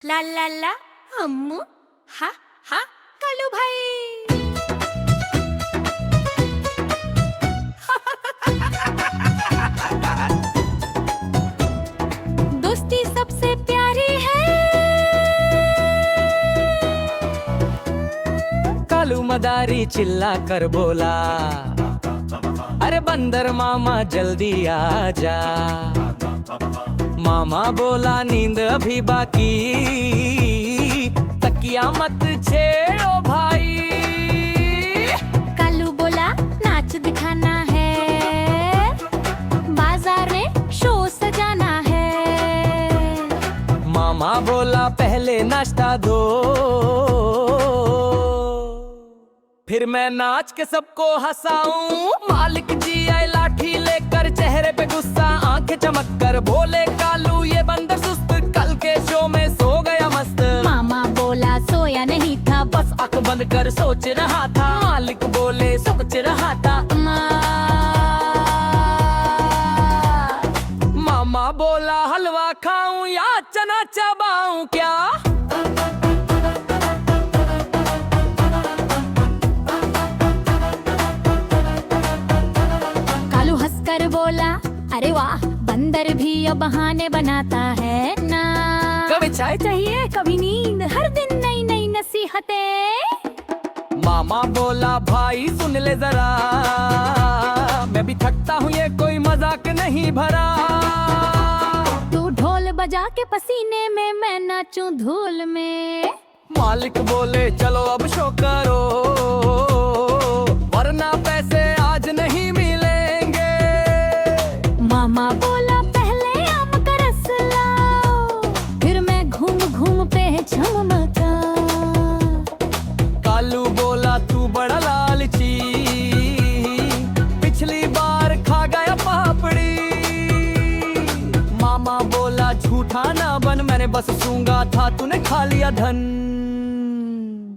ला ला ला अम्मू हा हा कालू भाई। दोस्ती सबसे प्यारी है। कालू मदारी चिल्ला कर बोला, अरे बंदर मामा जल्दी आ जा। मामा बोला नींद अभी बाकी, तकिया मत छेड़ो भाई। कालू बोला नाच दिखाना है, बाजार में शो सजाना है। मामा बोला पहले नाश्ता दो, फिर मैं नाच के सबको हंसाऊं। मालिक जी आए लाठी लेकर, चेहरे पे गुस्सा आंखें चमक कर बोले, कालू ये बंदर सुस्त, कल के शो में सो गया मस्त। मामा बोला सोया नहीं था, बस आंख बंद कर सोच रहा था। मालिक बोले सोच रहा था। मामा बोला हलवा खाऊं या चना चबाऊं क्या। कालू हंसकर बोला, अरे वाह बंदर भी अब बहाने बनाता है ना। कभी चाय चाहिए कभी नींद, हर दिन नई नई नसीहतें। मामा बोला भाई सुन ले जरा, मैं भी थकता हूँ ये कोई मजाक नहीं भरा। तू ढोल बजा के पसीने में, मैं नाचूं धूल में। मालिक बोले चलो अब शो करो, वरना पैसे आज नहीं मिलेंगे। मामा बोला पहले आम का रस लाओ, फिर मैं घूम घूम पे झमका। कालू बोला तू बड़ा लालची, पिछली बार खा गया पापड़ी। मामा बोला झूठा ना बन, मैंने बस सूंगा था तूने खा लिया धन।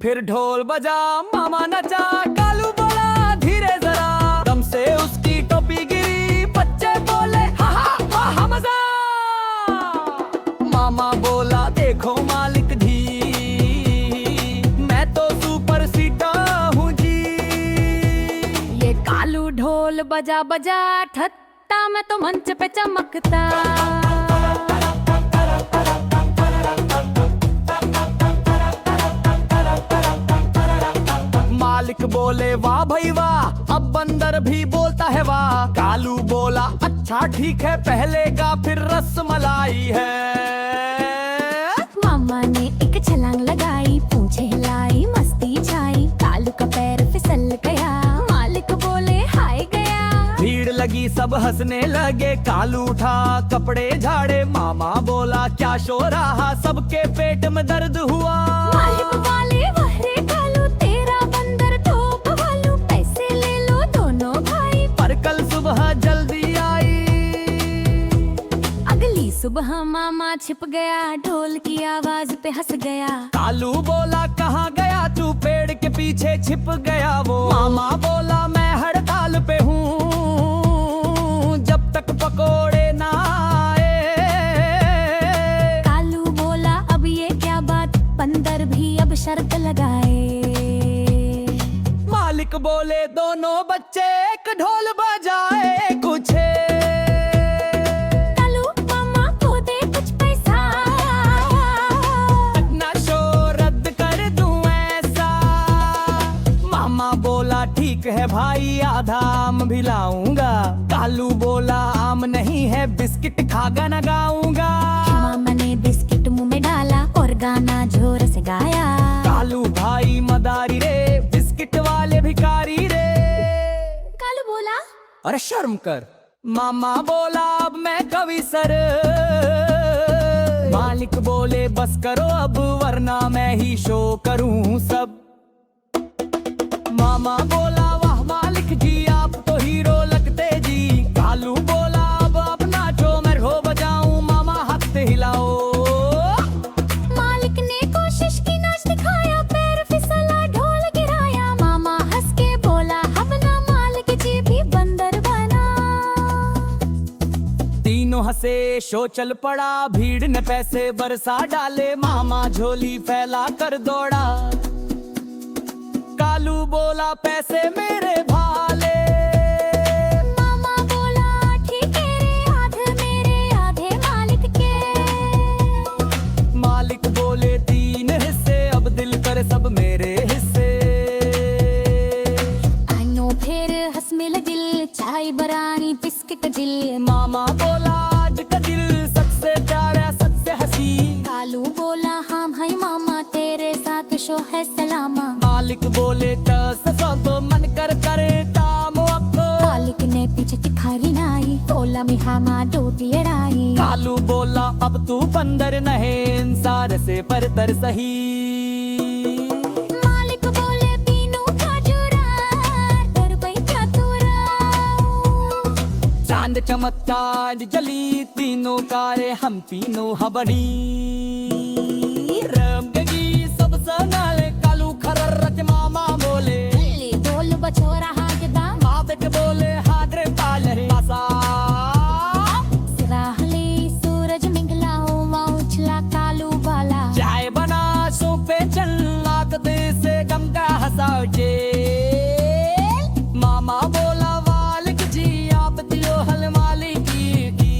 फिर ढोल बजा मामा नचा, कालू बोला धीरे जरा, दम से उसकी टोपी गिरी। बच्चे बोले हा हा हा मजा। मामा बोला देखो मालिक जी, मैं तो सुपर सीटर हूँ जी। ये कालू ढोल बजा बजा ठत्ता, मैं तो मंच पे चमकता। मालिक बोले वाह भाई वाह, अब बंदर भी बोलता है वाह। कालू बोला अच्छा ठीक है, पहले का फिर रसमलाई है। मामा ने एक छलांग लगाई, पूंछे हिलाई, मस्ती छाई। कालू का पैर फिसल गया, मालिक बोले हाय गया। भीड़ लगी सब हंसने लगे, कालू उठा कपड़े झाड़े। मामा बोला क्या शो रहा, सबके पेट में दर्द हुआ। मालिक वाले वाह रे कालू, तेरा बंदर तो बवालू, पैसे ले लो दोनों भाई। पर कल सुबह जल्दी आई, अगली सुबह मामा छिप गया, ढोल की आवाज पे हंस गया। कालू बोला कहाँ गया तू, पेड़ के पीछे छिप गया वो। मामा बोला मैं हड़ताल पे हूँ, जब तक पकोड़े ना आए। कालू बोला अब ये क्या बात, बंदर भी अब शर्त लगाए। मालिक बोले दोनों बच्चे एक ढोल बजाए कुछ। कालू मामा को दे कुछ पैसा, अपना शो रद्द कर दूं ऐसा। मामा बोला ठीक है भाई, आधा आम भी लाऊंगा। कालू बोला आम नहीं है, बिस्किट खागा ना गाऊंगा। मामा ने बिस्किट मुंह में डाला और गाना जोर से गाया। कालू भाई मदारी रे, बिस्किट वाले भिखारी रे। कालू बोला अरे शर्म कर। मामा बोला अब मैं कवि सर। मालिक बोले बस करो अब, वरना मैं ही शो करूं सब। मामा बोला वाह मालिक जी, आप तो हीरो लगते जी। कालू बोला अब अपना शो मैं रो बजाऊं, मामा हाथ हिलाओ। मालिक ने कोशिश की, नाच दिखाया, पैर फिसला, ढोल गिराया। मामा हंस के बोला हम ना मालिक जी भी बंदर बना। तीनों हंस से शो चल पड़ा, भीड़ ने पैसे बरसा डाले, मामा झोली फैला कर दौड़ा। कालू बोला पैसे मेरे भाले, मामा बोला ठीक है रे, आधे मेरे आधे मालिक के। मालिक बोले 3 हिस्से, अब दिल करे सब मेरे हिस्से। आनो फिर हंस मिल दिल, चाय बरानी बिस्किट दिल। मामा बोला आज का दिल सबसे प्यारा सबसे हंसी। कालू बोला हाँ भाई मामा, तेरे साथ शो है सलामा। मालिक बोले सब मन कर करे काम अब। मालिक ने पीछे तिखारी नाई, बोला मी हामा डोटी एड़ाई। कालू बोला अब तू बंदर नहे, इंसार से परतर सही। मालिक बोले पीनू खजूरा, डर गई क्या तूरा। चांद चमकता आज जली, तीनों कारे हम तीनों हबड़ी। रम गगी सब सनाले, कालू खरर रच मामा बोले। ले बोल बछोरा हाथ दा, मालिक बोले हादरे पाले पासा। सिराहले सूरज निकला हो, उछला कालू वाला। चाय बना सोपे चल, लाक दे से गम का हंसाओ जे। मामा बोला वालिक जी आप दियो हल मालिकी की।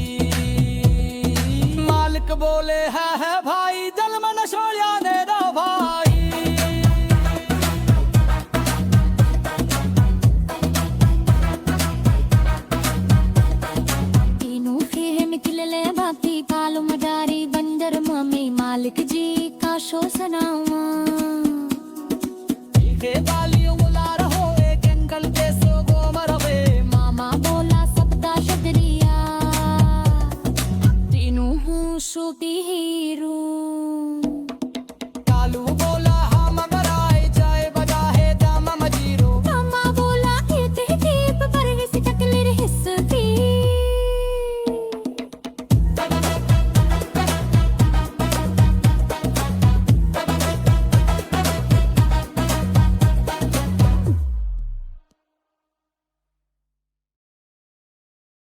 मालिक बोले है भाई, जल मन छोड़िया ने दो भाई। तीनों फिर निकले भागी, कालू मडारी बंदर मम्मी। मालिक जी का शो सुनावा। के बालियों बुला रहो, एक एंगल के सो गो मरवे। मामा बोला सबका शुक्रिया, तीनों हूँ शूटी हीरो।